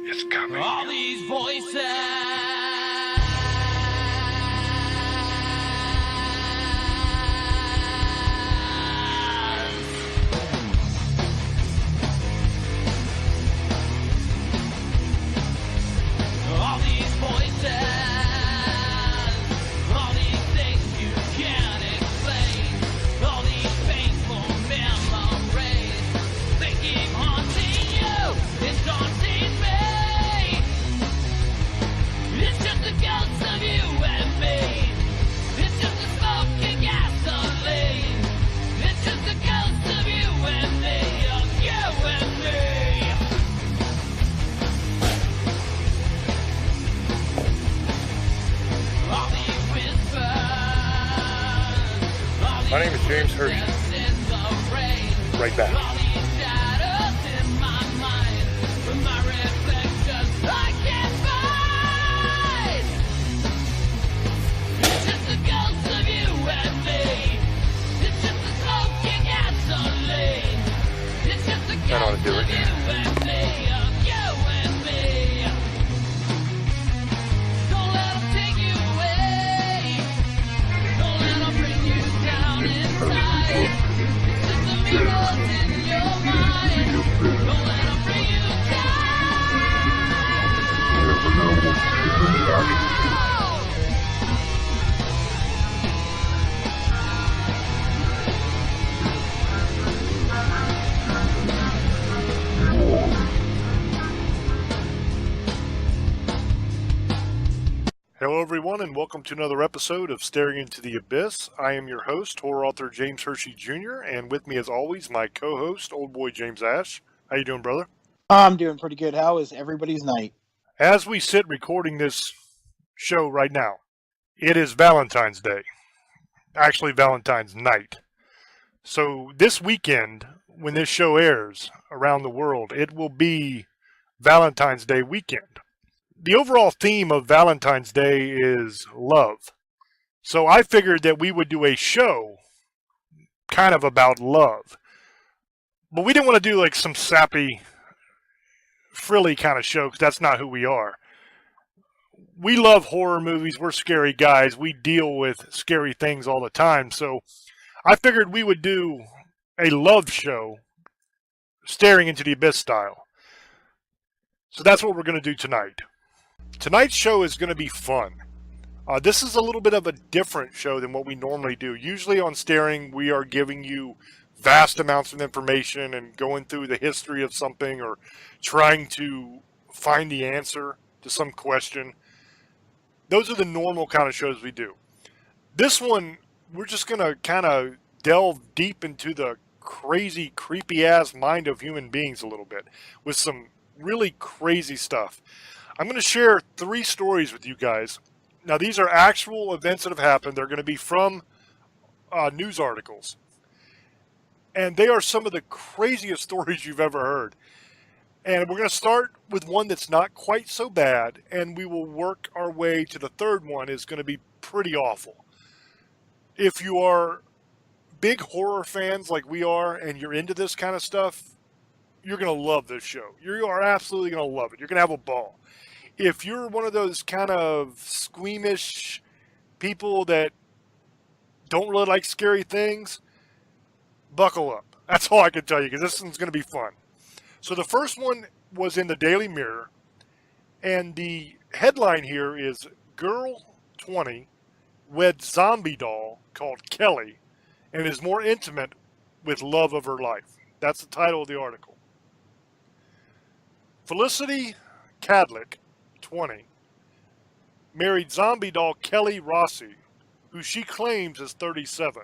It's coming. All these voices. All these voices. All these things you can't explain. All these painful memories. They keep haunting you. It's daunting me. It's just a ghost of you and me. It's just a smoking gasoline. It's just a ghost of you and me. Of you and me. All these whispers. My name is James Hershey. Right back. All these shadows in my mind. My reflections I can't find. It's just a ghost of you and me. It's just a smoking gasoline. It's just a That ought to ghost do of it. you and me. Of you and me. Don't let 'em take you away. Don't let 'em bring you down inside. It's just the mirrors in your mind. Don't let 'em bring you down. Hello, everyone, and welcome to another episode of Staring into the Abyss. I am your host, horror author James Hershey Jr., and with me, as always, my co-host, old boy James Ash. How you doing, brother? I'm doing pretty good. How is everybody's night? As we sit recording this show right now, it is Valentine's Day. Actually, Valentine's night. So this weekend, when this show airs around the world, it will be Valentine's Day weekend. The overall theme of Valentine's Day is love. So I figured that we would do a show kind of about love. But we didn't want to do like some sappy, frilly kind of show because that's not who we are. We love horror movies. We're scary guys. We deal with scary things all the time. So I figured we would do a love show, staring into the abyss style. So that's what we're going to do tonight. Tonight's show is going to be fun. This is a little bit of a different show than what we normally do. Usually on Staring, we are giving you vast amounts of information and going through the history of something or trying to find the answer to some question. Those are the normal kind of shows we do. This one, we're just going to kind of delve deep into the crazy, creepy-ass mind of human beings a little bit with some really crazy stuff. I'm going to share 3 stories with you guys. Now, these are actual events that have happened. They're going to be from news articles. And they are some of the craziest stories you've ever heard. And we're going to start with one that's not quite so bad, and we will work our way to the third one is going to be pretty awful. If you are big horror fans like we are and you're into this kind of stuff, you're going to love this show. You are absolutely going to love it. You're going to have a ball. If you're one of those kind of squeamish people that don't really like scary things, buckle up. That's all I can tell you, because this one's going to be fun. So the first one was in the Daily Mirror, and the headline here is Girl 20 weds zombie doll called Kelly and is more intimate with love of her life. That's the title of the article. Felicity Cadlick, 20, married zombie doll Kelly Rossi, who she claims is 37,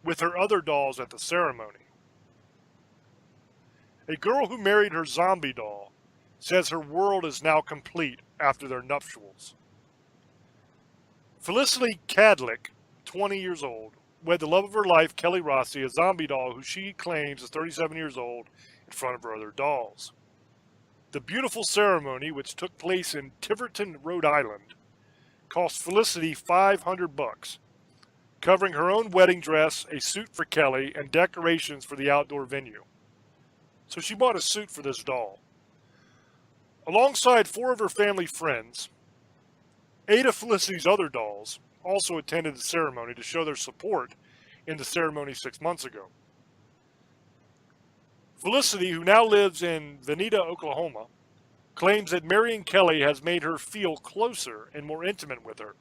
with her other dolls at the ceremony. A girl who married her zombie doll says her world is now complete after their nuptials. Felicity Cadlick, 20 years old, wed the love of her life, Kelly Rossi, a zombie doll who she claims is 37 years old, in front of her other dolls. The beautiful ceremony, which took place in Tiverton, Rhode Island, cost Felicity $500, covering her own wedding dress, a suit for Kelly, and decorations for the outdoor venue. So she bought a suit for this doll. Alongside 4 of her family friends, 8 of Felicity's other dolls also attended the ceremony to show their support in the ceremony 6 months ago. Felicity, who now lives in Veneta, Oklahoma, claims that marrying Kelly has made her feel closer and more intimate with her.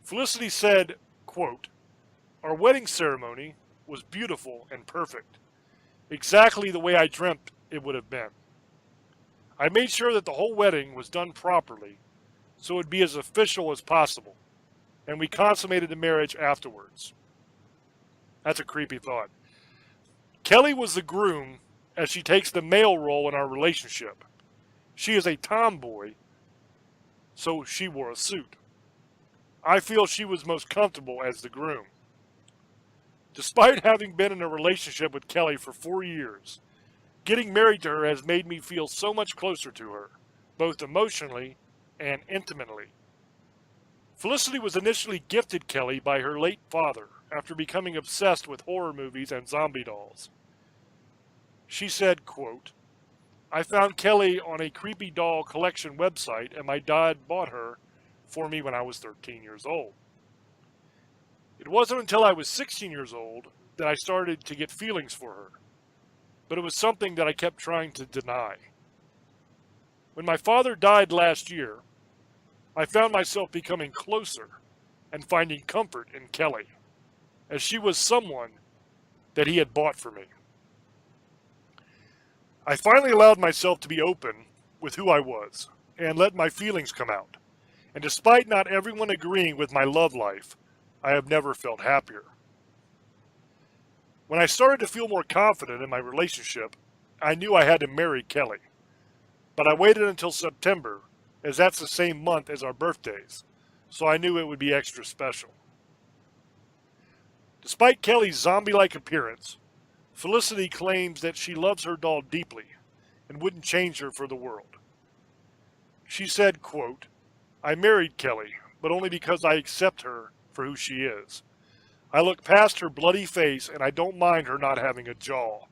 Felicity said, quote, "Our wedding ceremony was beautiful and perfect, exactly the way I dreamt it would have been. I made sure that the whole wedding was done properly so it would be as official as possible, and we consummated the marriage afterwards." That's a creepy thought. Kelly was the groom as she takes the male role in our relationship. She is a tomboy, so she wore a suit. I feel she was most comfortable as the groom. Despite having been in a relationship with Kelly for 4 years, getting married to her has made me feel so much closer to her, both emotionally and intimately. Felicity was initially gifted Kelly by her late father after becoming obsessed with horror movies and zombie dolls. She said, quote, "I found Kelly on a creepy doll collection website and my dad bought her for me when I was 13 years old. It wasn't until I was 16 years old that I started to get feelings for her, but it was something that I kept trying to deny. When my father died last year, I found myself becoming closer and finding comfort in Kelly, as she was someone that he had bought for me. I finally allowed myself to be open with who I was and let my feelings come out. And despite not everyone agreeing with my love life, I have never felt happier. When I started to feel more confident in my relationship, I knew I had to marry Kelly. But I waited until September, as that's the same month as our birthdays, so I knew it would be extra special." Despite Kelly's zombie-like appearance, Felicity claims that she loves her doll deeply and wouldn't change her for the world. She said, quote, "I married Kelly, but only because I accept her for who she is. I look past her bloody face and I don't mind her not having a jaw.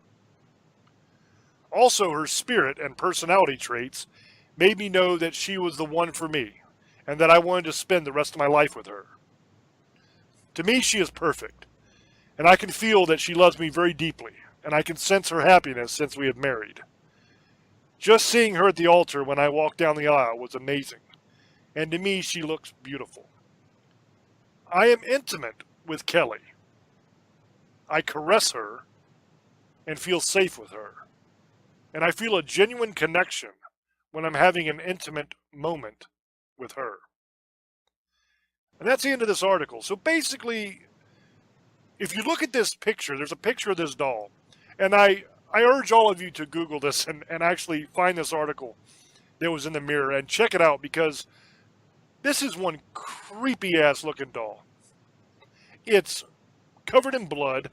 Also, her spirit and personality traits made me know that she was the one for me and that I wanted to spend the rest of my life with her. To me, she is perfect, and I can feel that she loves me very deeply, and I can sense her happiness since we have married. Just seeing her at the altar when I walked down the aisle was amazing, and to me she looks beautiful. I am intimate with Kelly. I caress her and feel safe with her, and I feel a genuine connection when I'm having an intimate moment with her." And that's the end of this article. So basically, if you look at this picture, there's a picture of this doll. And I urge all of you to Google this and actually find this article that was in the Mirror and check it out, because this is one creepy ass looking doll. It's covered in blood.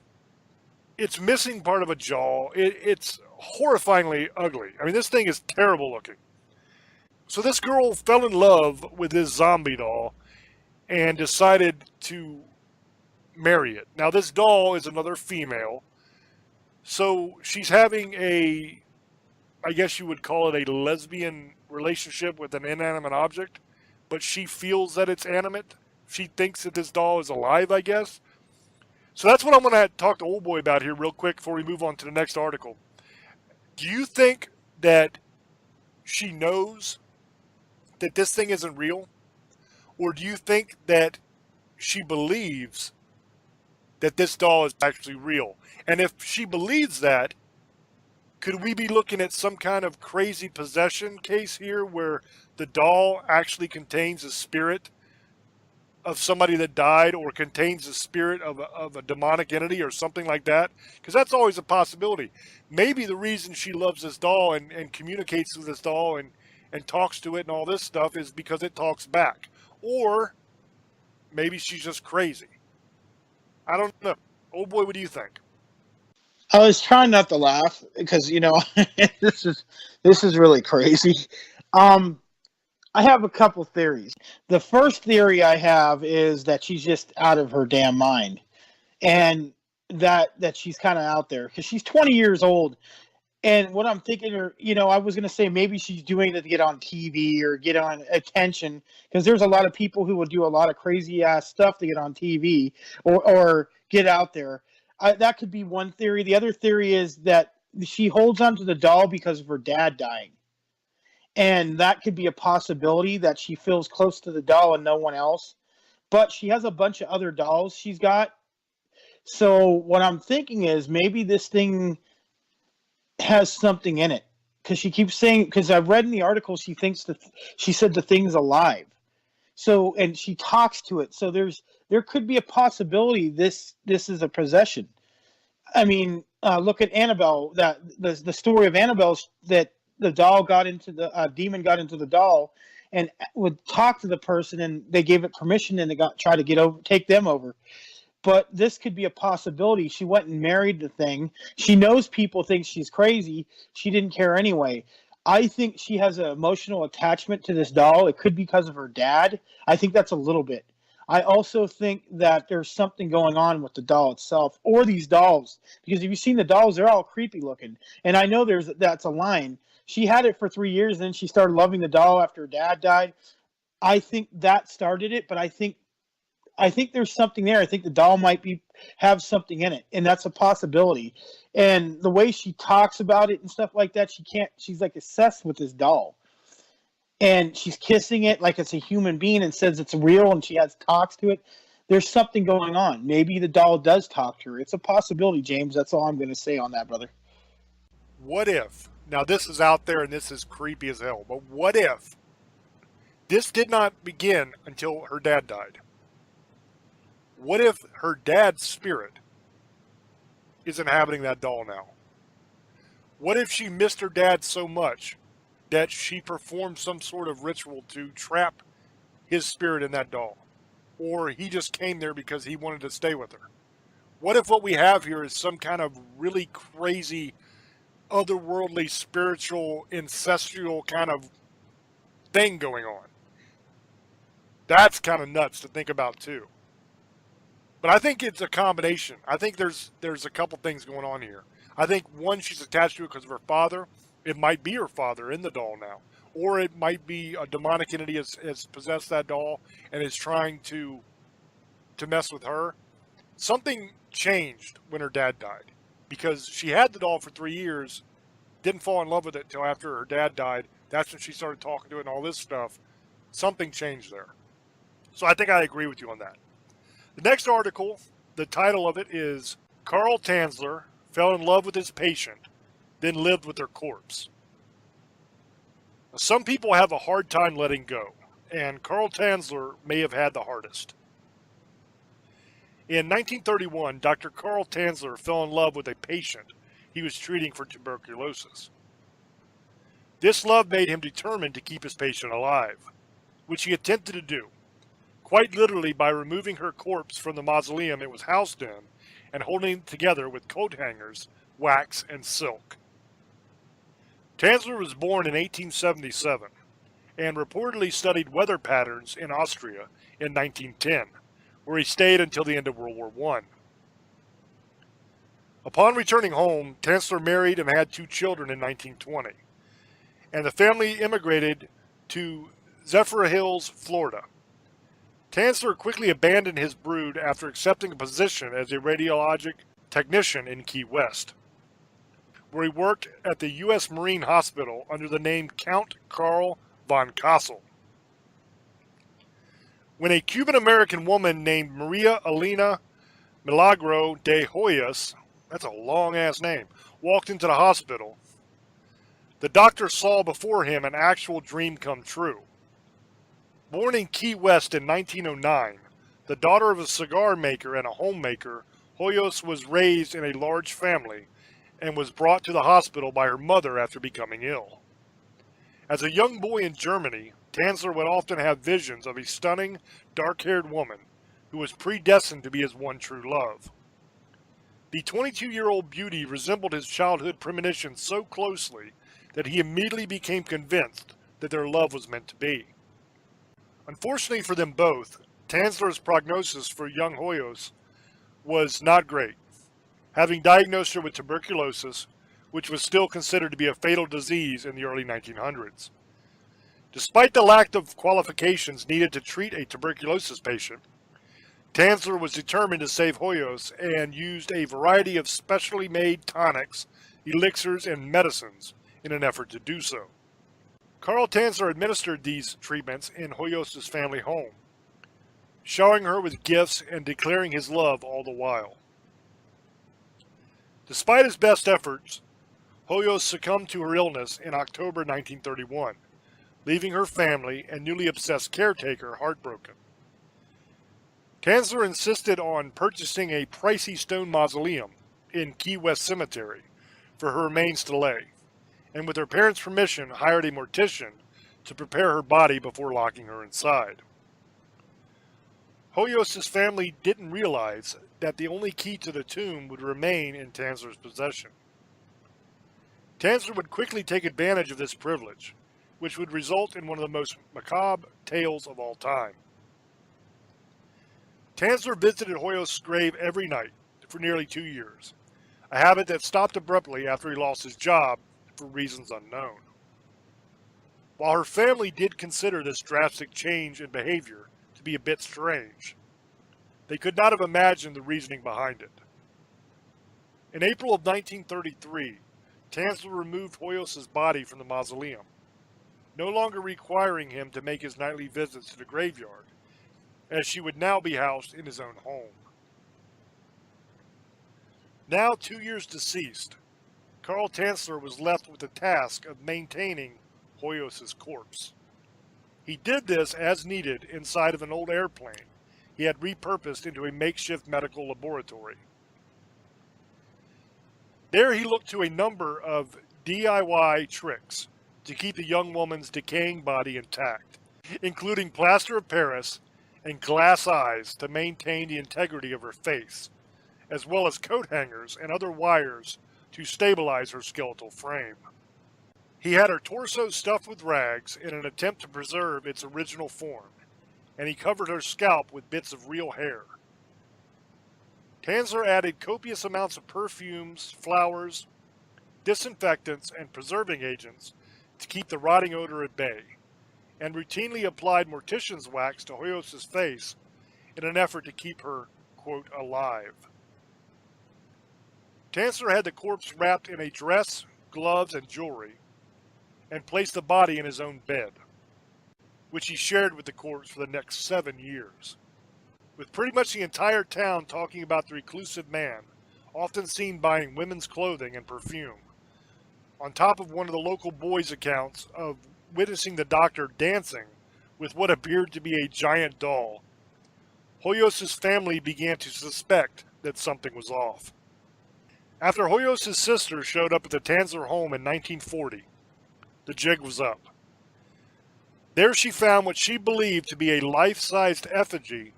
It's missing part of a jaw. It's horrifyingly ugly. I mean, this thing is terrible looking. So this girl fell in love with this zombie doll and decided to marry it. Now, this doll is another female, so she's having a, I guess you would call it a lesbian relationship with an inanimate object, but she feels that it's animate. She thinks that this doll is alive, I guess. So that's what I'm going to talk to Old Boy about here real quick before we move on to the next article. Do you think that she knows that this thing isn't real? Or do you think that she believes that this doll is actually real? And if she believes that, could we be looking at some kind of crazy possession case here where the doll actually contains a spirit of somebody that died, or contains the spirit of a demonic entity or something like that? Because that's always a possibility. Maybe the reason she loves this doll and communicates with this doll and talks to it and all this stuff is because it talks back. Or maybe she's just crazy. I don't know. Old Boy, what do you think? I was trying not to laugh because this is really crazy. I have a couple theories. The first theory I have is that she's just out of her damn mind, and that she's kind of out there because she's 20 years old. And what I'm thinking, or I was gonna say maybe she's doing it to get on TV or get on attention, because there's a lot of people who will do a lot of crazy ass stuff to get on TV or get out there. That could be one theory. The other theory is that she holds onto the doll because of her dad dying, and that could be a possibility that she feels close to the doll and no one else. But she has a bunch of other dolls she's got. So what I'm thinking is maybe this thing has something in it, because she keeps saying, because I've read in the article she said the thing's alive. So, and she talks to it. So there could be a possibility this is a possession. I mean, look at Annabelle. That the story of Annabelle, that the doll got into the demon got into the doll and would talk to the person, and they gave it permission, and they tried to take them over. But this could be a possibility. She went and married the thing. She knows people think she's crazy. She didn't care anyway. I think she has an emotional attachment to this doll. It could be because of her dad. I think that's a little bit. I also think that there's something going on with the doll itself, or these dolls, because if you've seen the dolls, they're all creepy looking. And I know that's a line. She had it for 3 years, and then she started loving the doll after her dad died. I think that started it, but I think there's something there. I think the doll might have something in it, and that's a possibility. And the way she talks about it and stuff like that, she's like obsessed with this doll. And she's kissing it like it's a human being and says it's real, and she talks to it. There's something going on. Maybe the doll does talk to her. It's a possibility, James. That's all I'm going to say on that, brother. What if, now this is out there and this is creepy as hell, but what if this did not begin until her dad died? What if her dad's spirit is inhabiting that doll now? What if she missed her dad so much that she performed some sort of ritual to trap his spirit in that doll? Or he just came there because he wanted to stay with her? What if what we have here is some kind of really crazy, otherworldly, spiritual, ancestral kind of thing going on? That's kind of nuts to think about too. But I think it's a combination. I think there's a couple things going on here. I think one, she's attached to it because of her father. It might be her father in the doll now. Or it might be a demonic entity has possessed that doll and is trying to mess with her. Something changed when her dad died. Because she had the doll for 3 years, didn't fall in love with it until after her dad died. That's when she started talking to it and all this stuff. Something changed there. So I think I agree with you on that. The next article, the title of it is Carl Tanzler Fell in Love with His Patient, Then Lived with Their Corpse. Now, some people have a hard time letting go, and Carl Tanzler may have had the hardest. In 1931, Dr. Carl Tanzler fell in love with a patient he was treating for tuberculosis. This love made him determined to keep his patient alive, which he attempted to do, quite literally by removing her corpse from the mausoleum it was housed in and holding it together with coat hangers, wax, and silk. Tanzler was born in 1877 and reportedly studied weather patterns in Austria in 1910, where he stayed until the end of World War I. Upon returning home, Tanzler married and had 2 children in 1920, and the family immigrated to Zephyrhills, Florida. Tanzler quickly abandoned his brood after accepting a position as a radiologic technician in Key West, where he worked at the U.S. Marine Hospital under the name Count Carl von Kassel. When a Cuban-American woman named Maria Elena Milagro de Hoyos, that's a long-ass name, walked into the hospital, the doctor saw before him an actual dream come true. Born in Key West in 1909, the daughter of a cigar maker and a homemaker, Hoyos was raised in a large family and was brought to the hospital by her mother after becoming ill. As a young boy in Germany, Tanzler would often have visions of a stunning, dark-haired woman who was predestined to be his one true love. The 22-year-old beauty resembled his childhood premonition so closely that he immediately became convinced that their love was meant to be. Unfortunately for them both, Tanzler's prognosis for young Hoyos was not great. Having diagnosed her with tuberculosis, which was still considered to be a fatal disease in the early 1900s. Despite the lack of qualifications needed to treat a tuberculosis patient, Tanzler was determined to save Hoyos and used a variety of specially made tonics, elixirs, and medicines in an effort to do so. Carl Tanzler administered these treatments in Hoyos' family home, showering her with gifts and declaring his love all the while. Despite his best efforts, Hoyos succumbed to her illness in October 1931, leaving her family and newly obsessed caretaker heartbroken. Tanzler insisted on purchasing a pricey stone mausoleum in Key West Cemetery for her remains to lay, and with her parents' permission hired a mortician to prepare her body before locking her inside. Hoyos' family didn't realize that the only key to the tomb would remain in Tanzler's possession. Tanzler would quickly take advantage of this privilege, which would result in one of the most macabre tales of all time. Tanzler visited Hoyos' grave every night for nearly 2 years, a habit that stopped abruptly after he lost his job for reasons unknown. While her family did consider this drastic change in behavior to be a bit strange, they could not have imagined the reasoning behind it. In April of 1933, Tanzler removed Hoyos' body from the mausoleum, no longer requiring him to make his nightly visits to the graveyard, as she would now be housed in his own home. Now 2 years deceased, Carl Tanzler was left with the task of maintaining Hoyos' corpse. He did this as needed inside of an old airplane he had repurposed into a makeshift medical laboratory. There he looked to a number of DIY tricks to keep the young woman's decaying body intact, including plaster of Paris and glass eyes to maintain the integrity of her face, as well as coat hangers and other wires to stabilize her skeletal frame. He had her torso stuffed with rags in an attempt to preserve its original form, and he covered her scalp with bits of real hair. Tanzler added copious amounts of perfumes, flowers, disinfectants, and preserving agents to keep the rotting odor at bay, and routinely applied mortician's wax to Hoyos' face in an effort to keep her, quote, alive. Tanzler had the corpse wrapped in a dress, gloves, and jewelry, and placed the body in his own bed, which he shared with the corpse for the next 7 years. With pretty much the entire town talking about the reclusive man, often seen buying women's clothing and perfume, on top of one of the local boys' accounts of witnessing the doctor dancing with what appeared to be a giant doll, Hoyos' family began to suspect that something was off. After Hoyos' sister showed up at the Tanzler home in 1940, the jig was up. There she found what she believed to be a life-sized effigy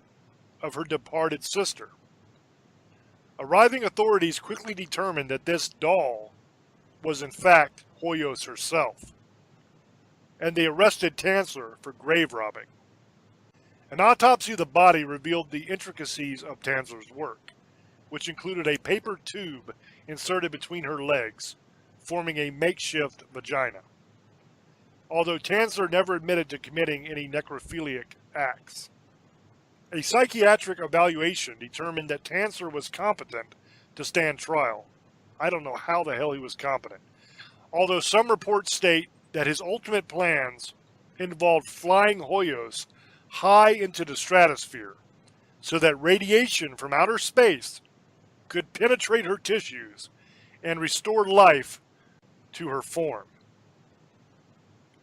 of her departed sister. Arriving authorities quickly determined that this doll was in fact Hoyos herself, and they arrested Tanzler for grave robbing. An autopsy of the body revealed the intricacies of Tanzler's work, which included a paper tube inserted between her legs, forming a makeshift vagina. Although Tanzler never admitted to committing any necrophiliac acts. A psychiatric evaluation determined that Tanzler was competent to stand trial. I don't know how the hell he was competent. Although some reports state that his ultimate plans involved flying Hoyos high into the stratosphere so that radiation from outer space could penetrate her tissues and restore life to her form.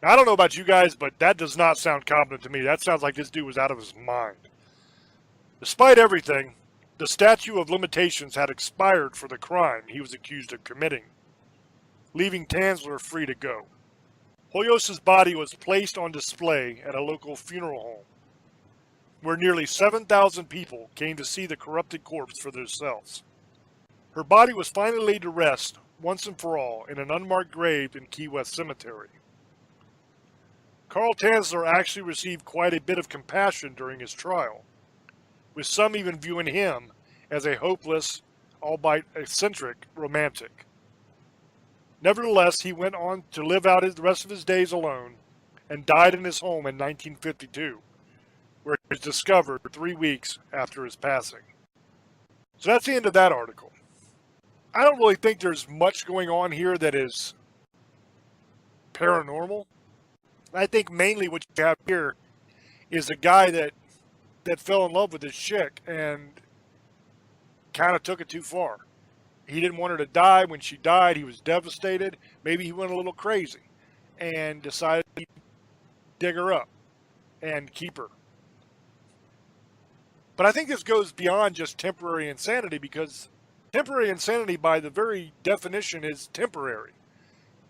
Now, I don't know about you guys, but that does not sound competent to me. That sounds like this dude was out of his mind. Despite everything, the statute of limitations had expired for the crime he was accused of committing, leaving Tanzler free to go. Hoyos' body was placed on display at a local funeral home, where nearly 7,000 people came to see the corrupted corpse for themselves. Her body was finally laid to rest once and for all in an unmarked grave in Key West Cemetery. Carl Tanzler actually received quite a bit of compassion during his trial, with some even viewing him as a hopeless, albeit eccentric, romantic. Nevertheless, he went on to live out the rest of his days alone and died in his home in 1952, where he was discovered 3 weeks after his passing. So that's the end of that article. I don't really think there's much going on here that is paranormal. I think mainly what you have here is a guy that fell in love with this chick and kind of took it too far. He didn't want her to die. When she died, he was devastated. Maybe he went a little crazy and decided to dig her up and keep her. But I think this goes beyond just temporary insanity, because temporary insanity, by the very definition, is temporary.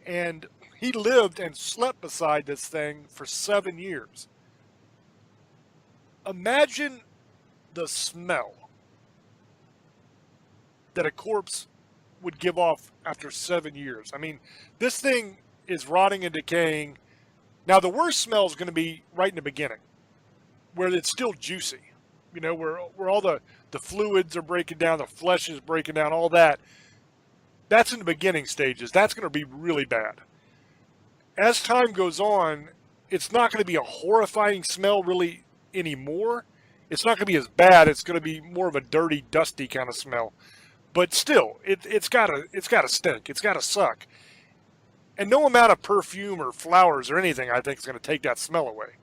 And he lived and slept beside this thing for 7 years. Imagine the smell that a corpse would give off after 7 years. I mean, this thing is rotting and decaying. Now, the worst smell is going to be right in the beginning, where it's still juicy. You know, where all the fluids are breaking down, the flesh is breaking down, all that. That's in the beginning stages. That's going to be really bad. As time goes on, it's not going to be a horrifying smell really anymore. It's not going to be as bad. It's going to be more of a dirty, dusty kind of smell. But still, it's got to stink. It's got to suck. And no amount of perfume or flowers or anything, I think, is going to take that smell away.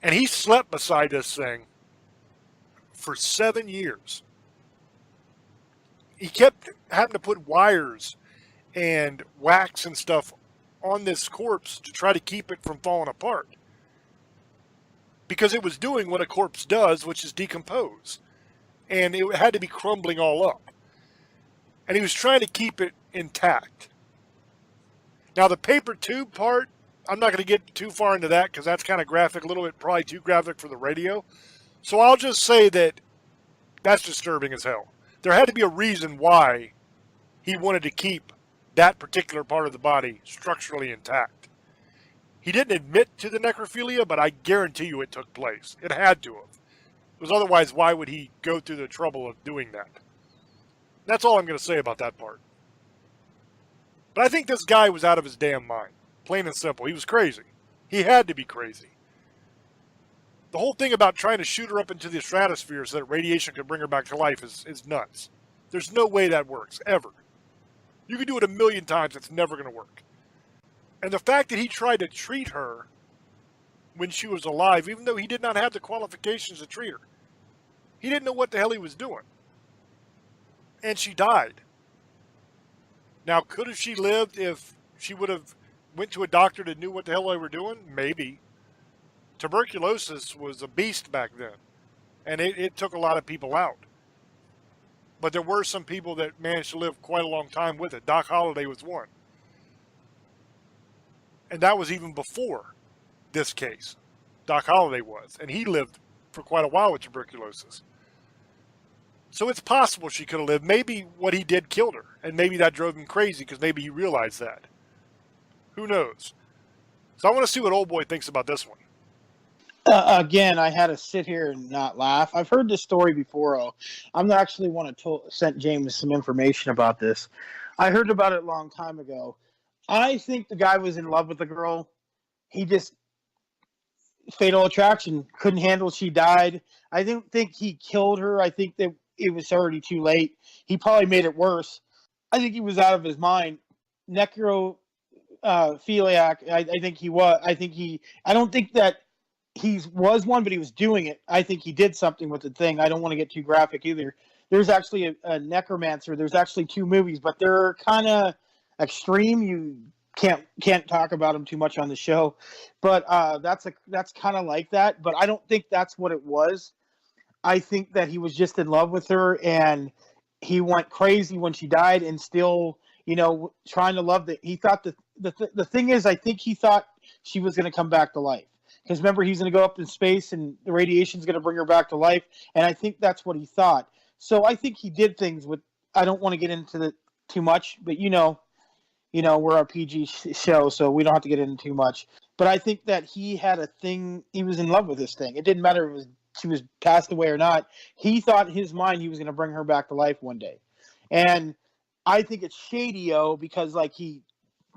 And he slept beside this thing for 7 years. He kept having to put wires and wax and stuff on this corpse to try to keep it from falling apart, because it was doing what a corpse does, which is decompose, and it had to be crumbling all up, and he was trying to keep it intact. Now, the paper tube part, I'm not going to get too far into that because that's kind of graphic, a little bit probably too graphic for the radio. So I'll just say that that's disturbing as hell. There had to be a reason why he wanted to keep that particular part of the body structurally intact. He didn't admit to the necrophilia, but I guarantee you it took place. It had to have. Because otherwise, why would he go through the trouble of doing that? That's all I'm going to say about that part. But I think this guy was out of his damn mind. Plain and simple. He was crazy. He had to be crazy. The whole thing about trying to shoot her up into the stratosphere so that radiation could bring her back to life is nuts. There's no way that works, ever. You can do it 1,000,000 times, it's never going to work. And the fact that he tried to treat her when she was alive, even though he did not have the qualifications to treat her, he didn't know what the hell he was doing. And she died. Now, could have she lived if she would have went to a doctor that knew what the hell they were doing? Maybe. Tuberculosis was a beast back then, and it took a lot of people out. But there were some people that managed to live quite a long time with it. Doc Holliday was one. And that was even before this case. Doc Holliday was, and he lived for quite a while with tuberculosis. So it's possible she could have lived. Maybe what he did killed her, and maybe that drove him crazy because maybe he realized that. Who knows? So I want to see what old boy thinks about this one. Again, I had to sit here and not laugh. I've heard this story before. I'm actually sent James some information about this. I heard about it a long time ago. I think the guy was in love with the girl. He just, fatal attraction, couldn't handle she died. I don't think he killed her. I think that it was already too late. He probably made it worse. I think he was out of his mind. Necrophiliac, I think he was. I don't think that he was one, but he was doing it. I think he did something with the thing. I don't want to get too graphic either. There's actually a necromancer. There's actually 2 movies, but they're kind of extreme. You can't talk about them too much on the show, but that's kind of like that. But I don't think that's what it was. I think that he was just in love with her, and he went crazy when she died, and still, trying to love that. He thought the thing is, I think he thought she was going to come back to life. Because remember, he's going to go up in space, and the radiation's going to bring her back to life. And I think that's what he thought. So I think he did things with. I don't want to get into too much, but we're a PG show, so we don't have to get into too much. But I think that he had a thing. He was in love with this thing. It didn't matter if she was passed away or not. He thought in his mind he was going to bring her back to life one day. And I think it's shady-o because like he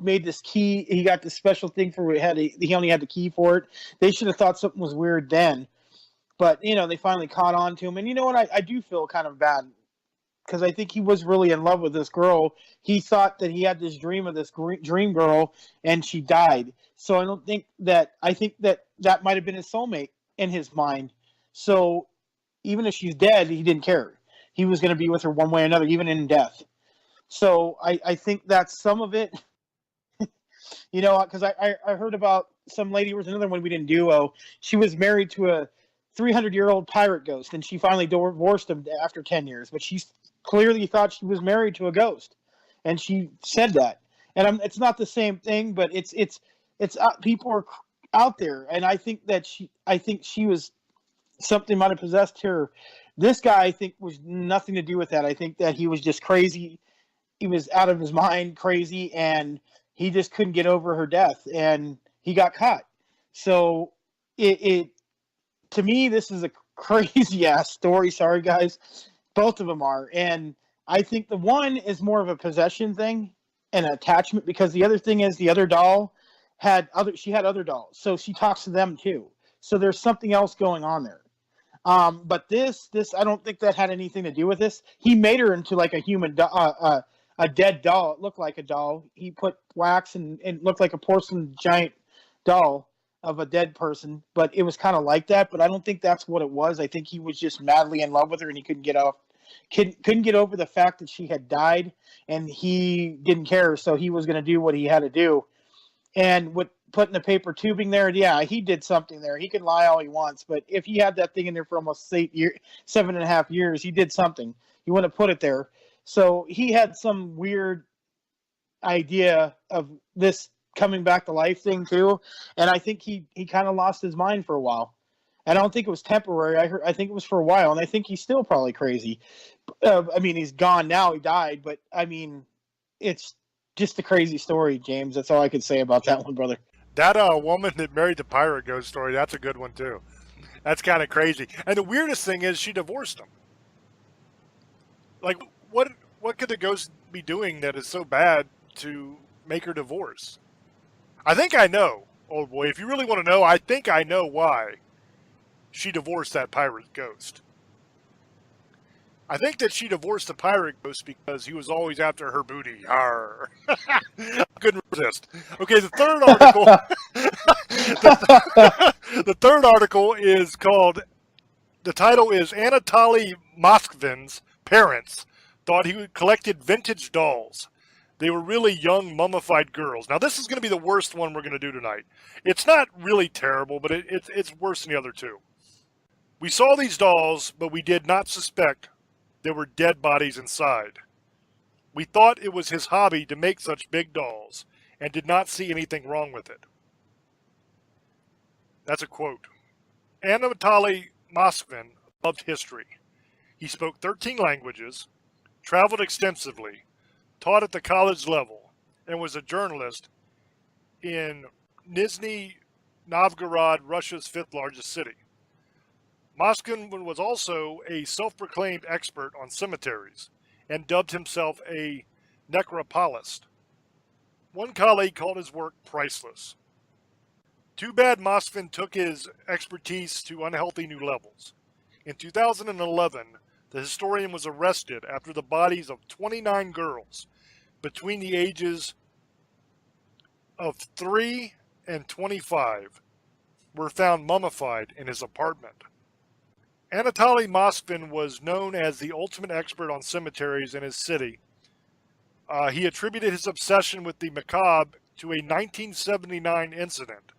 made this key. He got this special thing for he only had the key for it. They should have thought something was weird then, but they finally caught on to him. And you know what? I do feel kind of bad because I think he was really in love with this girl. He thought that he had this dream of this dream girl, and she died. So I don't think that. I think that might have been his soulmate in his mind. So even if she's dead, he didn't care. He was going to be with her one way or another, even in death. So I think that's some of it. Because I heard about some lady. There was another one we didn't do. Oh, she was married to a 300-year-old pirate ghost, and she finally divorced him after 10 years. But she clearly thought she was married to a ghost, and she said that. And it's not the same thing, but it's people are out there, and I think she was something might have possessed her. This guy, I think, was nothing to do with that. I think that he was just crazy. He was out of his mind, crazy, and he just couldn't get over her death, and he got caught. So it to me, this is a crazy ass story. Sorry, guys, both of them are, and I think the one is more of a possession thing and attachment because the other thing is the other doll she had other dolls, so she talks to them too. So there's something else going on there. But this I don't think that had anything to do with this. He made her into like a human a dead doll. It looked like a doll. He put wax and it looked like a porcelain giant doll of a dead person, but it was kind of like that. But I don't think that's what it was. I think he was just madly in love with her, and he couldn't get over the fact that she had died, and he didn't care. So he was going to do what he had to do. And with putting the paper tubing there, yeah, he did something there. He can lie all he wants, but if he had that thing in there for almost 7.5 years, he did something. He wouldn't have put it there. So he had some weird idea of this coming back to life thing too, and I think he kind of lost his mind for a while. And I don't think it was temporary. I think it was for a while, and I think he's still probably crazy. I mean, he's gone now. He died, but I mean, it's just a crazy story, James. That's all I could say about that one, brother. That woman that married the pirate ghost story, that's a good one too. That's kind of crazy. And the weirdest thing is she divorced him. Like, what could the ghost be doing that is so bad to make her divorce? I think I know, old boy. If you really want to know, I think I know why she divorced that pirate ghost. I think that she divorced the pirate ghost because he was always after her booty. Arr. I couldn't resist. Okay, the third article. The third article is called. The title is Anatoly Moskvin's parents thought he collected vintage dolls. They were really young mummified girls. Now this is going to be the worst one we're going to do tonight. It's not really terrible, but it's worse than the other two. We saw these dolls, but we did not suspect there were dead bodies inside. We thought it was his hobby to make such big dolls and did not see anything wrong with it. That's a quote. Anatoly Moskvin loved history. He spoke 13 languages, traveled extensively, taught at the college level, and was a journalist in Nizhny Novgorod, Russia's fifth largest city. Moskvin was also a self-proclaimed expert on cemeteries and dubbed himself a necropolist. One colleague called his work priceless. Too bad Moskvin took his expertise to unhealthy new levels. In 2011, the historian was arrested after the bodies of 29 girls between the ages of 3 and 25 were found mummified in his apartment. Anatoly Moskvin was known as the ultimate expert on cemeteries in his city. He attributed his obsession with the macabre to a 1979 incident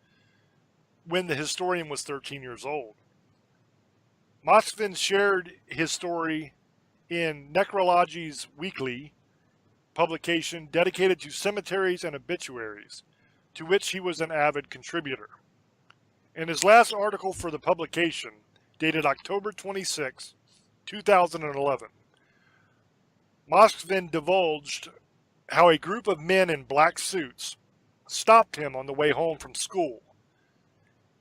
when the historian was 13 years old. Moskvin shared his story in Necrology's weekly publication dedicated to cemeteries and obituaries, to which he was an avid contributor. In his last article for the publication, dated October 26, 2011, Moskvin divulged how a group of men in black suits stopped him on the way home from school.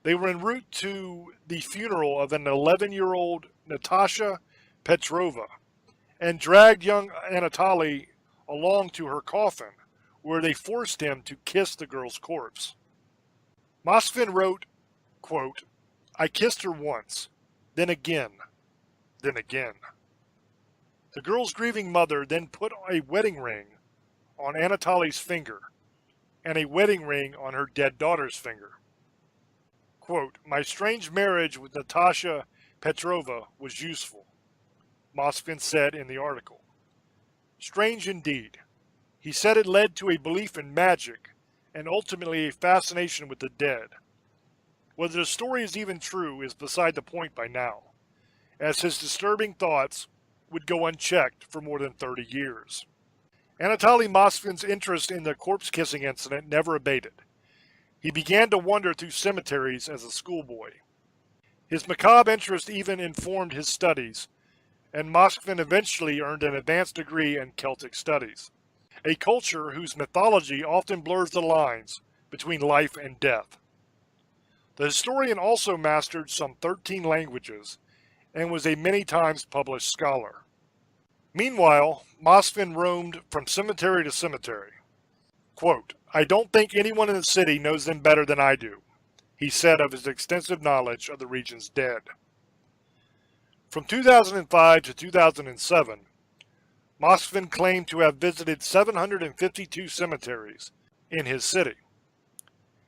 They were en route to the funeral of an 11-year-old Natasha Petrova and dragged young Anatoly along to her coffin, where they forced him to kiss the girl's corpse. Mosfin wrote, quote, "I kissed her once, then again, then again." The girl's grieving mother then put a wedding ring on Anatoly's finger and a wedding ring on her dead daughter's finger. Quote, "My strange marriage with Natasha Petrova was useful," Mosfin said in the article. Strange indeed. He said it led to a belief in magic and ultimately a fascination with the dead. Whether the story is even true is beside the point by now, as his disturbing thoughts would go unchecked for more than 30 years. Anatoly Mosfin's interest in the corpse-kissing incident never abated. He began to wander through cemeteries as a schoolboy. His macabre interest even informed his studies, and Mosfin eventually earned an advanced degree in Celtic studies, a culture whose mythology often blurs the lines between life and death. The historian also mastered some 13 languages and was a many times published scholar. Meanwhile, Mosfin roamed from cemetery to cemetery. Quote, "I don't think anyone in the city knows them better than I do," he said of his extensive knowledge of the region's dead. From 2005 to 2007, Mosfin claimed to have visited 752 cemeteries in his city.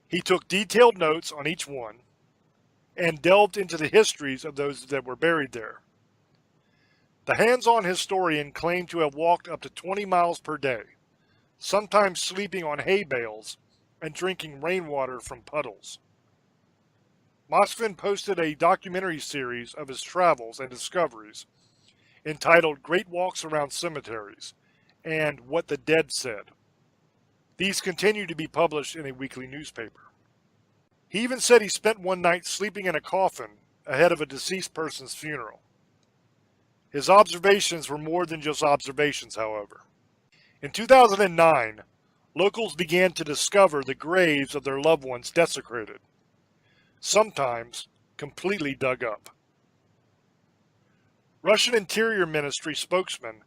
He took detailed notes on each one and delved into the histories of those that were buried there. The hands-on historian claimed to have walked up to 20 miles per day, sometimes sleeping on hay bales and drinking rainwater from puddles. Mosfin posted a documentary series of his travels and discoveries entitled Great Walks Around Cemeteries and What the Dead Said. These continue to be published in a weekly newspaper. He even said he spent one night sleeping in a coffin ahead of a deceased person's funeral. His observations were more than just observations, however. In 2009, locals began to discover the graves of their loved ones desecrated, sometimes completely dug up. Russian Interior Ministry spokesman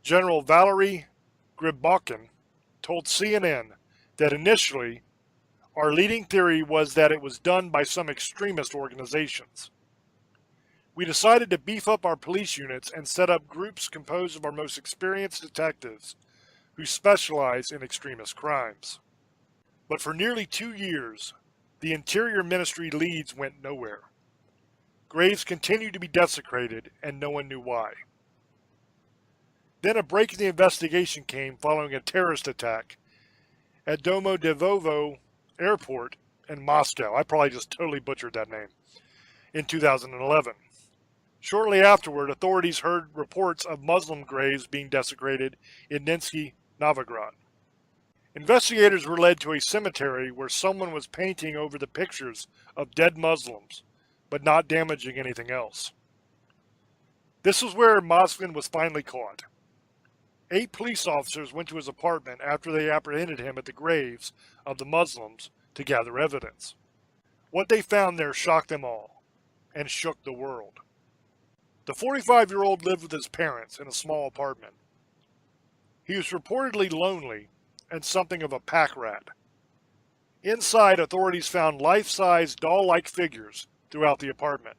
General Valery Gribakin told CNN that initially, our leading theory was that it was done by some extremist organizations. We decided to beef up our police units and set up groups composed of our most experienced detectives who specialize in extremist crimes. But for nearly 2 years, the Interior Ministry leads went nowhere. Graves continued to be desecrated, and no one knew why. Then a break in the investigation came following a terrorist attack at Domodedovo Airport in Moscow. I probably just totally butchered that name. In 2011. Shortly afterward, authorities heard reports of Muslim graves being desecrated in Nizhny Novgorod. Investigators were led to a cemetery where someone was painting over the pictures of dead Muslims, but not damaging anything else. This was where Mosfin was finally caught. 8 police officers went to his apartment after they apprehended him at the graves of the Muslims to gather evidence. What they found there shocked them all, and shook the world. The 45-year-old lived with his parents in a small apartment. He was reportedly lonely and something of a pack rat. Inside, authorities found life-size doll-like figures throughout the apartment.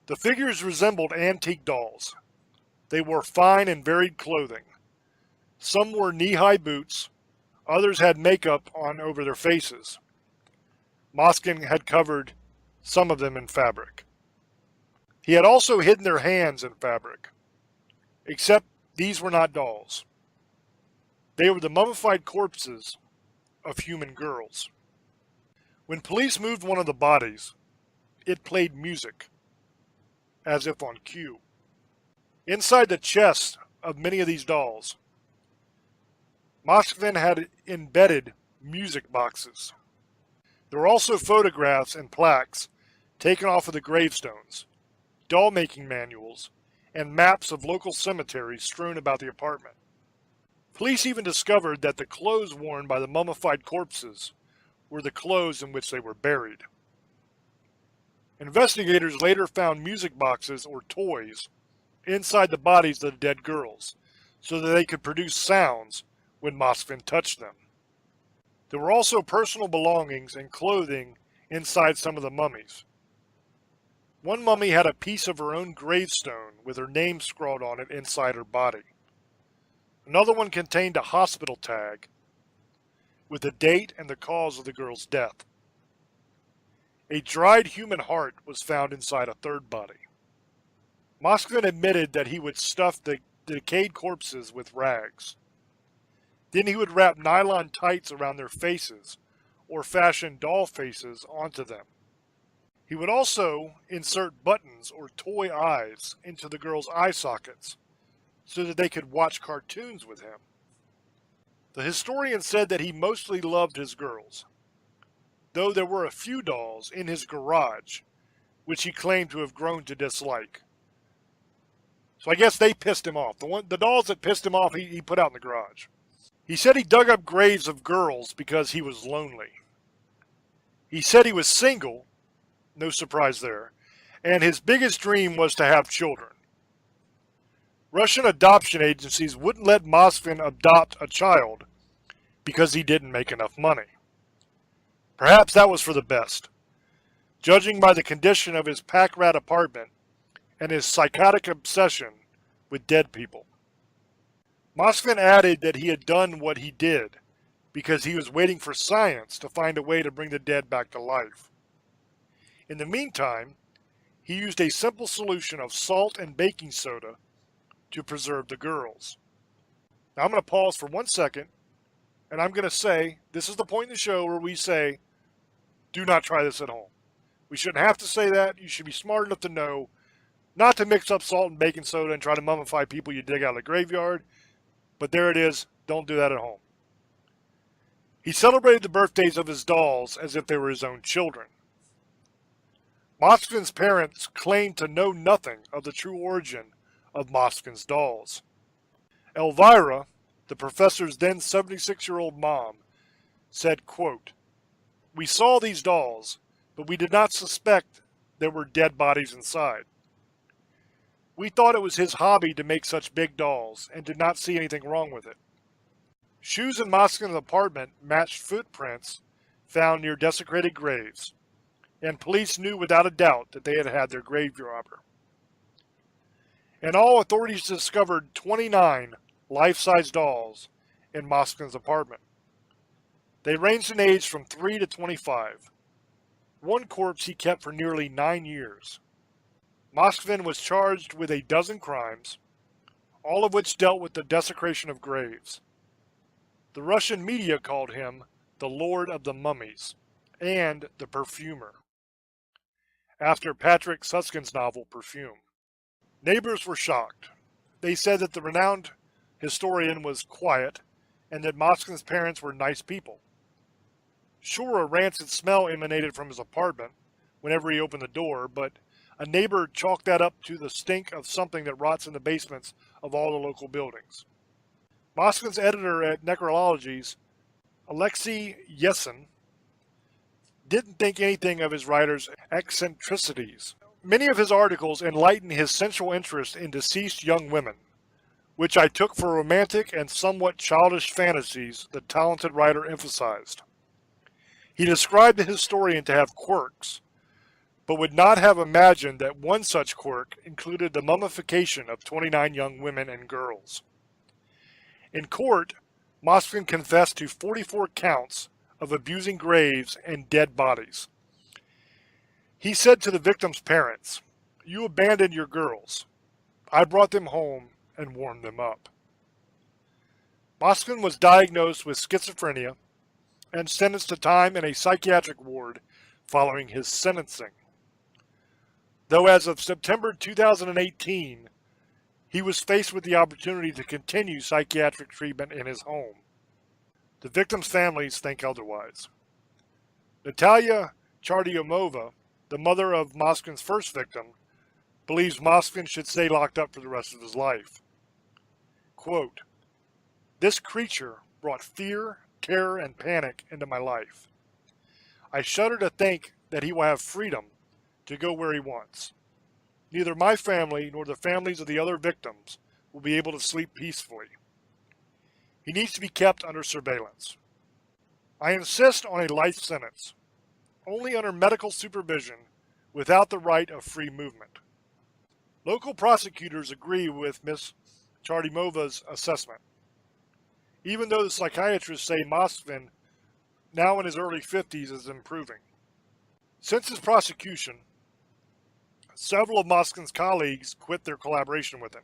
The figures resembled antique dolls. They wore fine and varied clothing. Some wore knee-high boots, others had makeup on over their faces. Mosfin had covered some of them in fabric. He had also hidden their hands in fabric, except these were not dolls. They were the mummified corpses of human girls. When police moved one of the bodies, it played music, as if on cue. Inside the chests of many of these dolls, Mosfin had embedded music boxes. There were also photographs and plaques taken off of the gravestones, doll-making manuals, and maps of local cemeteries strewn about the apartment. Police even discovered that the clothes worn by the mummified corpses were the clothes in which they were buried. Investigators later found music boxes or toys inside the bodies of the dead girls, so that they could produce sounds when Moskvin touched them. There were also personal belongings and clothing inside some of the mummies. One mummy had a piece of her own gravestone with her name scrawled on it inside her body. Another one contained a hospital tag with the date and the cause of the girl's death. A dried human heart was found inside a third body. Moskvin admitted that he would stuff the decayed corpses with rags. Then he would wrap nylon tights around their faces or fashion doll faces onto them. He would also insert buttons or toy eyes into the girls' eye sockets so that they could watch cartoons with him. The historian said that he mostly loved his girls, though there were a few dolls in his garage which he claimed to have grown to dislike. So I guess they pissed him off. The dolls that pissed him off, he put out in the garage. He said he dug up graves of girls because he was lonely. He said he was single, no surprise there, and his biggest dream was to have children. Russian adoption agencies wouldn't let Moskvin adopt a child because he didn't make enough money. Perhaps that was for the best, judging by the condition of his pack rat apartment and his psychotic obsession with dead people. Moskvin added that he had done what he did because he was waiting for science to find a way to bring the dead back to life. In the meantime, he used a simple solution of salt and baking soda to preserve the girls. Now I'm going to pause for 1 second, and I'm going to say, this is the point in the show where we say, do not try this at home. We shouldn't have to say that. You should be smart enough to know not to mix up salt and baking soda and try to mummify people you dig out of the graveyard. But there it is. Don't do that at home. He celebrated the birthdays of his dolls as if they were his own children. Moskvin's parents claimed to know nothing of the true origin of Moskvin's dolls. Elvira, the professor's then 76-year-old mom, said, quote, "We saw these dolls, but we did not suspect there were dead bodies inside. We thought it was his hobby to make such big dolls and did not see anything wrong with it." Shoes in Moskvin's apartment matched footprints found near desecrated graves, and police knew without a doubt that they had had their grave robber. In all, authorities discovered 29 life-size dolls in Moskvin's apartment. They ranged in age from 3 to 25. One corpse he kept for nearly 9 years. Moskvin was charged with a dozen crimes, all of which dealt with the desecration of graves. The Russian media called him the Lord of the Mummies and the Perfumer, after Patrick Susskind's novel Perfume. Neighbors were shocked. They said that the renowned historian was quiet and that Moskvin's parents were nice people. Sure, a rancid smell emanated from his apartment whenever he opened the door, but a neighbor chalked that up to the stink of something that rots in the basements of all the local buildings. Moskvin's editor at Necrologies, Alexei Yesin, didn't think anything of his writer's eccentricities. Many of his articles enlightened his central interest in deceased young women, which I took for romantic and somewhat childish fantasies the talented writer emphasized. He described the historian to have quirks, but would not have imagined that one such quirk included the mummification of 29 young women and girls. In court, Moskvin confessed to 44 counts of abusing graves and dead bodies. He said to the victims' parents, "You abandoned your girls. I brought them home and warmed them up." Moskvin was diagnosed with schizophrenia and sentenced to time in a psychiatric ward following his sentencing. Though as of September 2018, he was faced with the opportunity to continue psychiatric treatment in his home. The victims' families think otherwise. Natalia Chardiomova, the mother of Moskvin's first victim, believes Moskvin should stay locked up for the rest of his life. Quote, "This creature brought fear, terror, and panic into my life. I shudder to think that he will have freedom to go where he wants. Neither my family nor the families of the other victims will be able to sleep peacefully. He needs to be kept under surveillance. I insist on a life sentence, only under medical supervision, without the right of free movement. Local prosecutors agree with Ms. Chardimova's assessment. Even though the psychiatrists say Moskvin, now in his early 50s, is improving. Since his prosecution, several of Moskvin's colleagues quit their collaboration with him.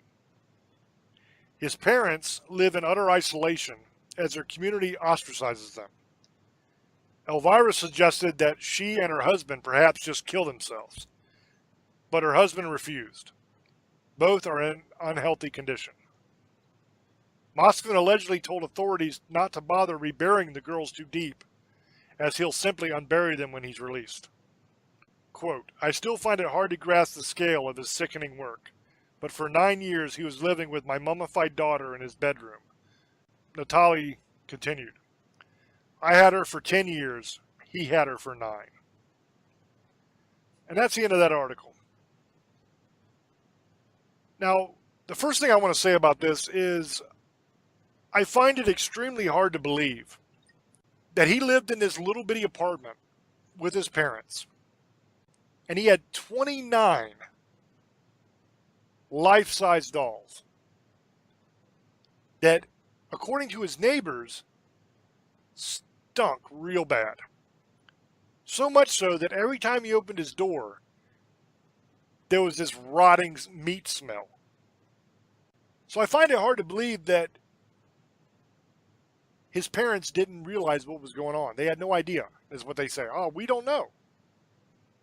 His parents live in utter isolation as their community ostracizes them. Elvira suggested that she and her husband perhaps just kill themselves, but her husband refused. Both are in unhealthy condition. Moskvin allegedly told authorities not to bother reburying the girls too deep, as he'll simply unbury them when he's released. Quote, I still find it hard to grasp the scale of his sickening work, but for 9 years he was living with my mummified daughter in his bedroom. Natalie continued, I had her for 10 years, he had her for 9. And that's the end of that article. Now, the first thing I want to say about this is I find it extremely hard to believe that he lived in this little bitty apartment with his parents, and he had 29 life-size dolls that, according to his neighbors, stunk real bad. So much so that every time he opened his door, there was this rotting meat smell. So I find it hard to believe that his parents didn't realize what was going on. They had no idea, is what they say. Oh, we don't know.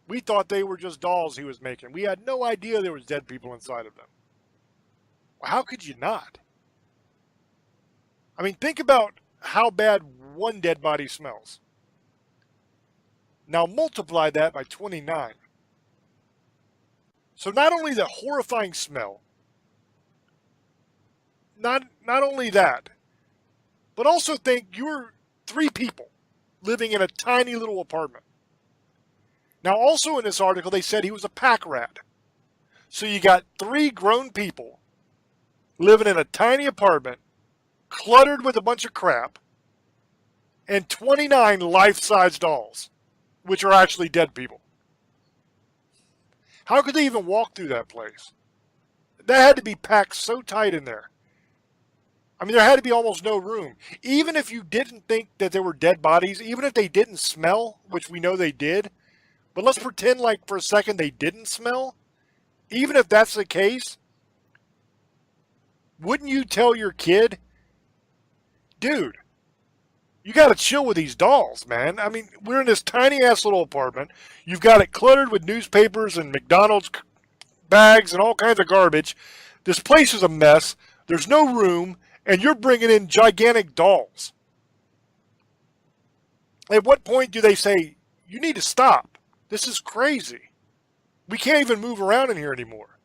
We thought they were just dolls he was making. We had no idea there was dead people inside of them. Well, how could you not? I mean, think about how bad one dead body smells. Now multiply that by 29. So not only the horrifying smell, not only that, but also think you're 3 people living in a tiny little apartment. Now also in this article they said he was a pack rat. So you got 3 grown people living in a tiny apartment, cluttered with a bunch of crap, and 29 life-size dolls, which are actually dead people. How could they even walk through that place? That had to be packed so tight in there. I mean, there had to be almost no room. Even if you didn't think that there were dead bodies, even if they didn't smell, which we know they did, but let's pretend like for a second they didn't smell. Even if that's the case, wouldn't you tell your kid, dude, you got to chill with these dolls, man. I mean, we're in this tiny-ass little apartment. You've got it cluttered with newspapers and McDonald's bags and all kinds of garbage. This place is a mess. There's no room, and you're bringing in gigantic dolls. At what point do they say, you need to stop? This is crazy. We can't even move around in here anymore.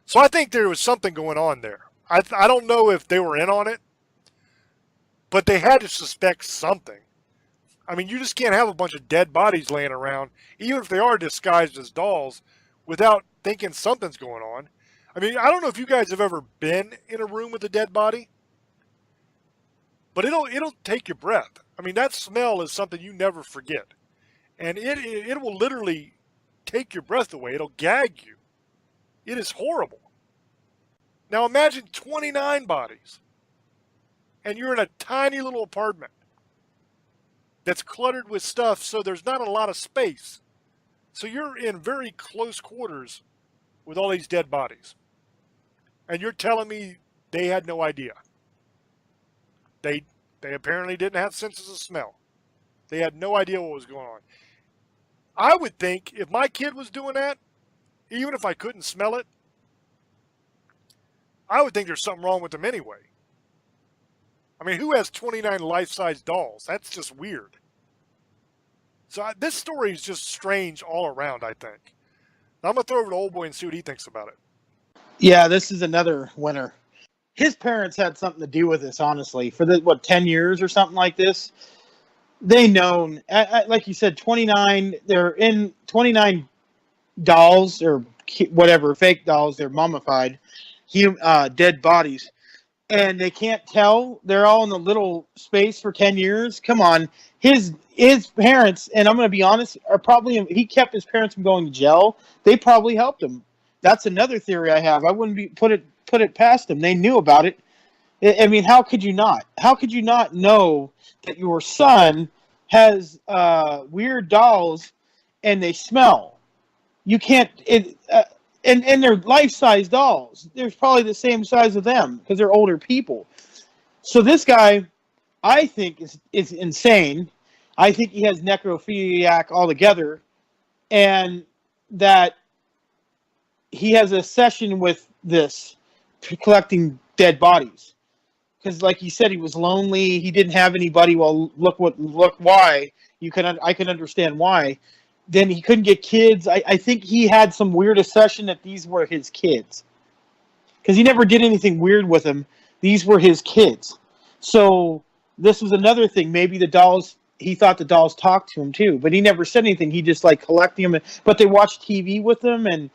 So I think there was something going on there. I don't know if they were in on it, but they had to suspect something. I mean, you just can't have a bunch of dead bodies laying around, even if they are disguised as dolls, without thinking something's going on. I mean, I don't know if you guys have ever been in a room with a dead body, but it'll take your breath. I mean, that smell is something you never forget. And it will literally take your breath away. It'll gag you. It is horrible. Now imagine 29 bodies, and you're in a tiny little apartment that's cluttered with stuff, so there's not a lot of space. So you're in very close quarters with all these dead bodies. And you're telling me they had no idea. They apparently didn't have senses of smell. They had no idea what was going on. I would think if my kid was doing that, even if I couldn't smell it, I would think there's something wrong with them anyway. I mean, who has 29 life-size dolls? That's just weird. So this story is just strange all around, I think. Now I'm going to throw over to Old Boy and see what he thinks about it. Yeah, this is another winner. His parents had something to do with this, honestly. For 10 years or something like this? They known, like you said, 29, they're in 29 dolls or whatever, fake dolls, they're mummified. dead bodies, and they can't tell. They're all in a little space for 10 years. Come on. His parents, and I'm going to be honest, are probably, he kept his parents from going to jail. They probably helped him. That's another theory I have. I wouldn't put it past them. They knew about it. I mean, how could you not? How could you not know that your son has weird dolls and they smell? You can't. And they're life-size dolls. They're probably the same size of them because they're older people. So this guy, I think, is insane. I think he has necrophiliac altogether, and that he has a session with this, collecting dead bodies. Because, like he said, he was lonely. He didn't have anybody. Well, look why. I can understand why. Then he couldn't get kids. I think he had some weird obsession that these were his kids. Because he never did anything weird with them. These were his kids. So this was another thing. Maybe the dolls, he thought the dolls talked to him too. But he never said anything. He just like collecting them. But they watched TV with him, and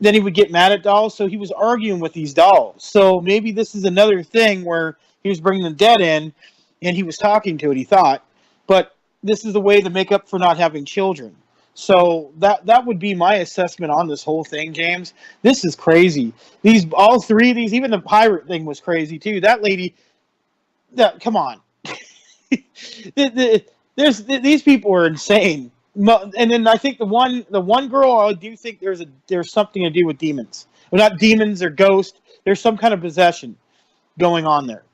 then he would get mad at dolls. So he was arguing with these dolls. So maybe this is another thing where he was bringing the dead in, and he was talking to it, he thought. But this is a way to make up for not having children. So that would be my assessment on this whole thing, James. This is crazy. All three of these, even the pirate thing was crazy too. That lady, come on. These people are insane. And then I think the one girl, I do think there's something to do with demons. Well, not demons or ghosts. There's some kind of possession going on there.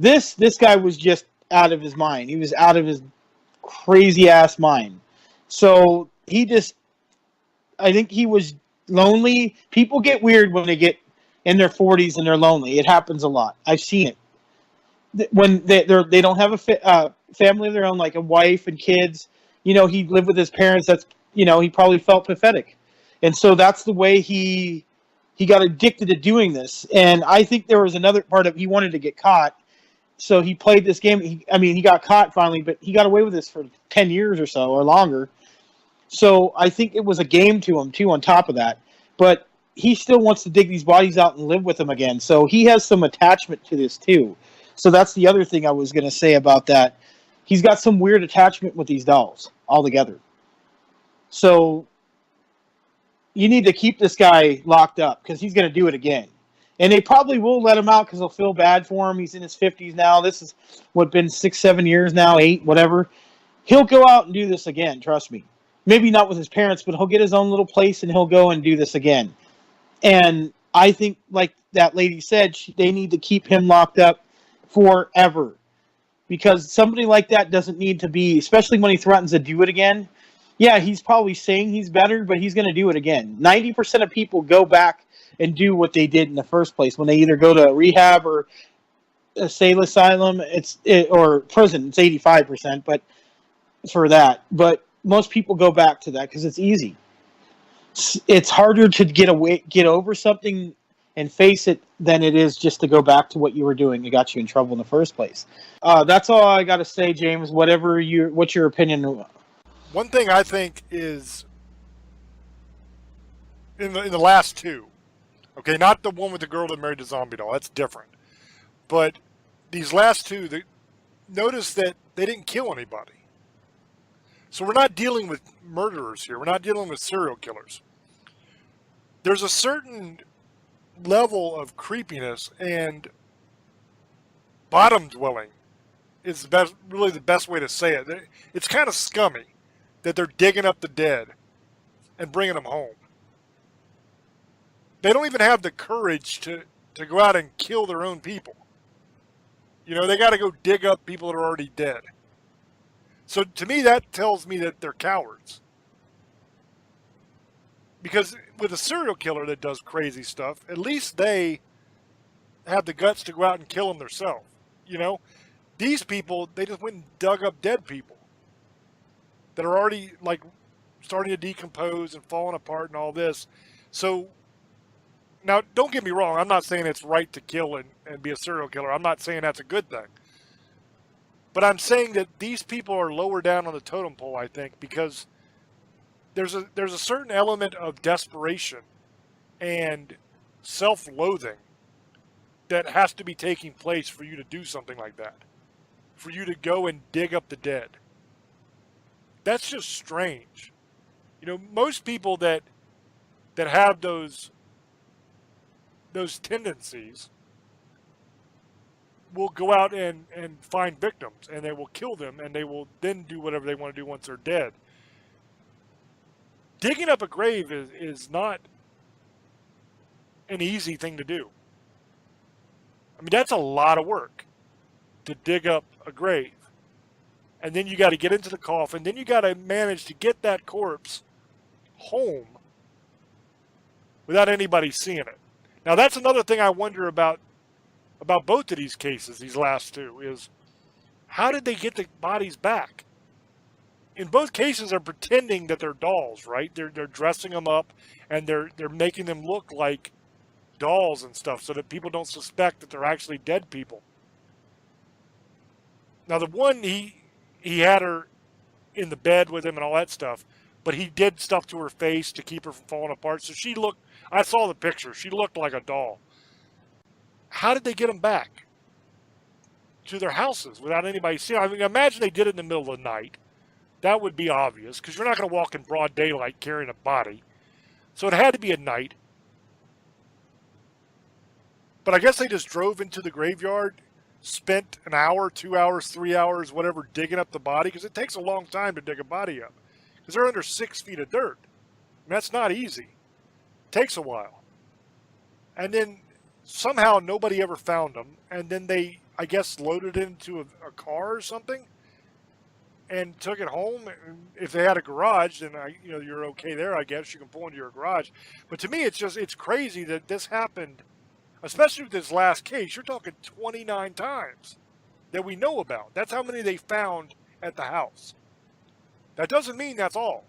This guy was just out of his mind. He was out of his crazy ass mind. So I think he was lonely. People get weird when they get in their 40s and they're lonely. It happens a lot. I've seen it. When they don't have a family of their own, like a wife and kids. You know, he lived with his parents. He probably felt pathetic. And so that's the way he got addicted to doing this. And I think there was another part of, he wanted to get caught. So he played this game. He got caught finally, but he got away with this for 10 years or so or longer. So I think it was a game to him, too, on top of that. But he still wants to dig these bodies out and live with them again. So he has some attachment to this, too. So that's the other thing I was going to say about that. He's got some weird attachment with these dolls altogether. So you need to keep this guy locked up because he's going to do it again. And they probably will let him out because they'll feel bad for him. He's in his 50s now. This is been 6, 7 years now, 8, whatever. He'll go out and do this again, trust me. Maybe not with his parents, but he'll get his own little place and he'll go and do this again. And I think, like that lady said, they need to keep him locked up forever. Because somebody like that doesn't need to be, especially when he threatens to do it again. Yeah, he's probably saying he's better, but he's going to do it again. 90% of people go back and do what they did in the first place when they either go to rehab or a sane asylum, or prison. It's 85%, but for that. But most people go back to that because it's easy. It's harder to get over something and face it than it is just to go back to what you were doing. It got you in trouble in the first place. That's all I got to say, James. What's your opinion? One thing I think is in the last two. Okay, not the one with the girl that married the zombie doll. That's different. But these last two, notice that they didn't kill anybody. So we're not dealing with murderers here. We're not dealing with serial killers. There's a certain level of creepiness, and bottom dwelling is really the best way to say it. It's kind of scummy that they're digging up the dead and bringing them home. They don't even have the courage to go out and kill their own people. You know, they got to go dig up people that are already dead. So to me, that tells me that they're cowards. Because with a serial killer that does crazy stuff, at least they have the guts to go out and kill them themselves. You know, these people, they just went and dug up dead people that are already like starting to decompose and falling apart and all this. So now, don't get me wrong. I'm not saying it's right to kill and be a serial killer. I'm not saying that's a good thing. But I'm saying that these people are lower down on the totem pole, I think, because there's a certain element of desperation and self-loathing that has to be taking place for you to do something like that. For you to go and dig up the dead. That's just strange. You know, most people that have those tendencies will go out and find victims, and they will kill them, and they will then do whatever they want to do once they're dead. Digging up a grave is not an easy thing to do. I mean, that's a lot of work to dig up a grave. And then you got to get into the coffin. Then you got to manage to get that corpse home without anybody seeing it. Now, that's another thing I wonder about both of these cases, these last two, is how did they get the bodies back? In both cases, they're pretending that they're dolls, right? They're dressing them up, and they're making them look like dolls and stuff so that people don't suspect that they're actually dead people. Now, the one, he had her in the bed with him and all that stuff, but he did stuff to her face to keep her from falling apart. So she looked, I saw the picture, she looked like a doll. How did they get them back to their houses without anybody seeing? I mean, imagine they did it in the middle of the night. That would be obvious, because you're not going to walk in broad daylight carrying a body. So it had to be at night. But I guess they just drove into the graveyard, spent an hour, 2 hours, 3 hours, whatever, digging up the body, because it takes a long time to dig a body up, because they're under 6 feet of dirt. And that's not easy. It takes a while. And then somehow nobody ever found them, and then they, I guess, loaded it into a car or something and took it home. And if they had a garage, then you're okay there, I guess. You can pull into your garage. But to me, it's crazy that this happened, especially with this last case. You're talking 29 times that we know about. That's how many they found at the house. That doesn't mean that's all.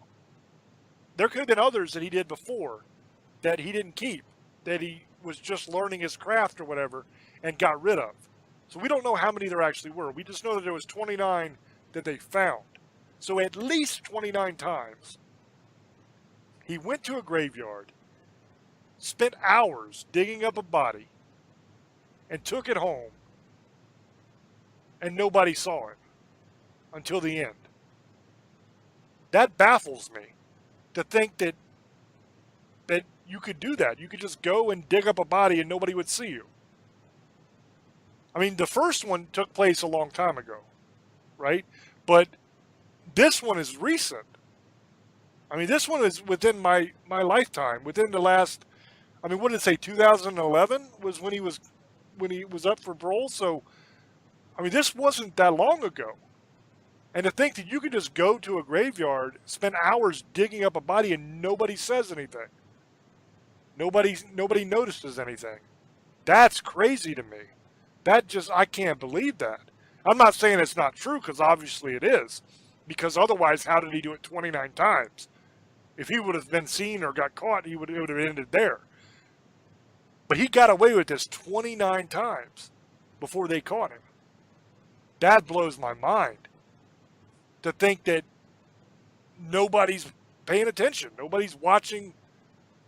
There could have been others that he did before that he didn't keep, that he was just learning his craft or whatever and got rid of. So we don't know how many there actually were. We just know that there was 29 that they found. So at least 29 times he went to a graveyard, spent hours digging up a body, and took it home, and nobody saw it until the end. That baffles me, to think that you could do that. You could just go and dig up a body and nobody would see you. I mean, the first one took place a long time ago, right? But this one is recent. I mean, this one is within my lifetime, within the last, I mean, what did it say, 2011 was when he was up for parole? So, I mean, this wasn't that long ago. And to think that you could just go to a graveyard, spend hours digging up a body, and nobody says anything. Nobody notices anything. That's crazy to me. I can't believe that. I'm not saying it's not true, because obviously it is. Because otherwise, how did he do it 29 times? If he would have been seen or got caught, it would have ended there. But he got away with this 29 times before they caught him. That blows my mind. To think that nobody's paying attention. Nobody's watching.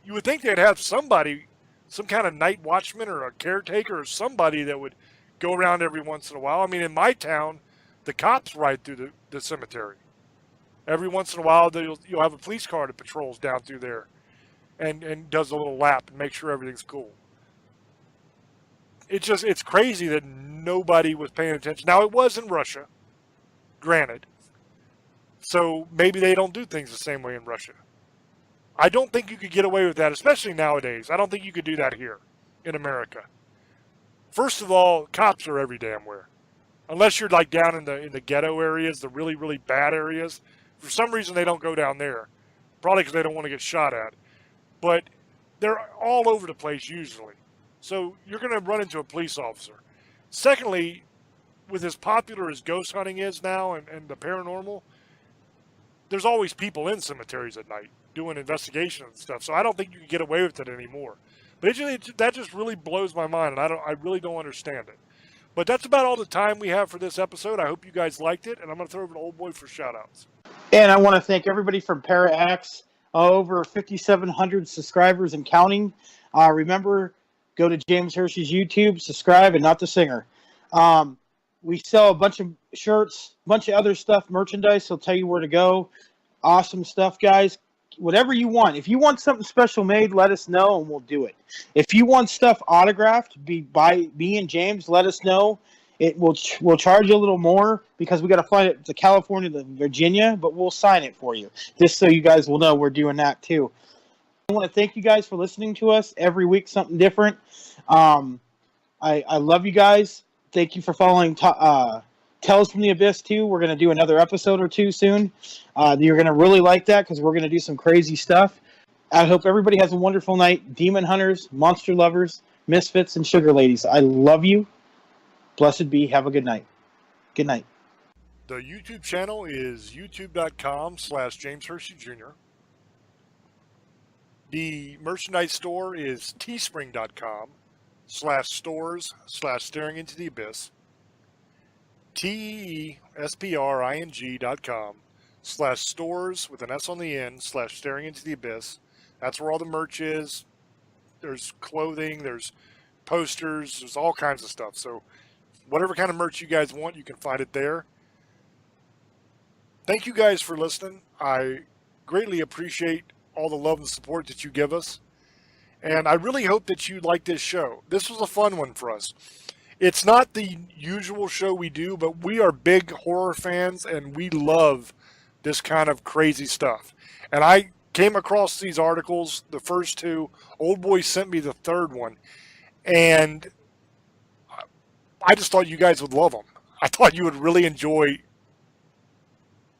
You would think they'd have somebody, some kind of night watchman or a caretaker or somebody that would go around every once in a while. I mean, in my town, the cops ride through the cemetery. Every once in a while, you'll have a police car that patrols down through there and does a little lap and makes sure everything's cool. It's crazy that nobody was paying attention. Now, it was in Russia, granted. So maybe they don't do things the same way in Russia. I don't think you could get away with that, especially nowadays. I don't think you could do that here in America. First of all, cops are every damn where. Unless you're like down in the ghetto areas, the really, really bad areas. For some reason, they don't go down there. Probably because they don't want to get shot at. But they're all over the place usually. So you're going to run into a police officer. Secondly, with as popular as ghost hunting is now and the paranormal, there's always people in cemeteries at night doing investigations and stuff. So I don't think you can get away with it anymore. But that just really blows my mind, and I really don't understand it. But that's about all the time we have for this episode. I hope you guys liked it, and I'm going to throw over to Old Boy for shout-outs. And I want to thank everybody from ParaX, over 5,700 subscribers and counting. Remember, go to James Hershey's YouTube, subscribe, and not the singer. We sell a bunch of shirts, a bunch of other stuff, merchandise. He'll tell you where to go. Awesome stuff, guys. Whatever you want. If you want something special made, let us know and we'll do it. If you want stuff autographed by me and James, let us know. We'll charge you a little more because we got to fly it to California to Virginia, but we'll sign it for you just so you guys will know we're doing that too. I want to thank you guys for listening to us every week, something different. I love you guys. Thank you for following Tales from the Abyss too. We're going to do another episode or two soon. You're going to really like that because we're going to do some crazy stuff. I hope everybody has a wonderful night. Demon hunters, monster lovers, misfits, and sugar ladies. I love you. Blessed be. Have a good night. Good night. The YouTube channel is youtube.com/James Hershey Jr. The merchandise store is teespring.com/stores/staring into the abyss. teespring.com/stores with an S on the end/staring into the abyss. That's where all the merch is. There's clothing, there's posters, there's all kinds of stuff. So whatever kind of merch you guys want, you can find it there. Thank you guys for listening. I greatly appreciate all the love and support that you give us. And I really hope that you like this show. This was a fun one for us. It's not the usual show we do, but we are big horror fans and we love this kind of crazy stuff. And I came across these articles, the first two. Old Boy sent me the third one. And I just thought you guys would love them. I thought you would really enjoy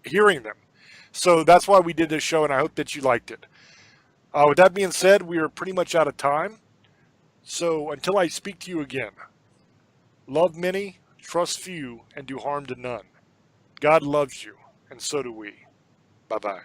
hearing them. So that's why we did this show, and I hope that you liked it. With that being said, we are pretty much out of time. So until I speak to you again, love many, trust few, and do harm to none. God loves you, and so do we. Bye-bye.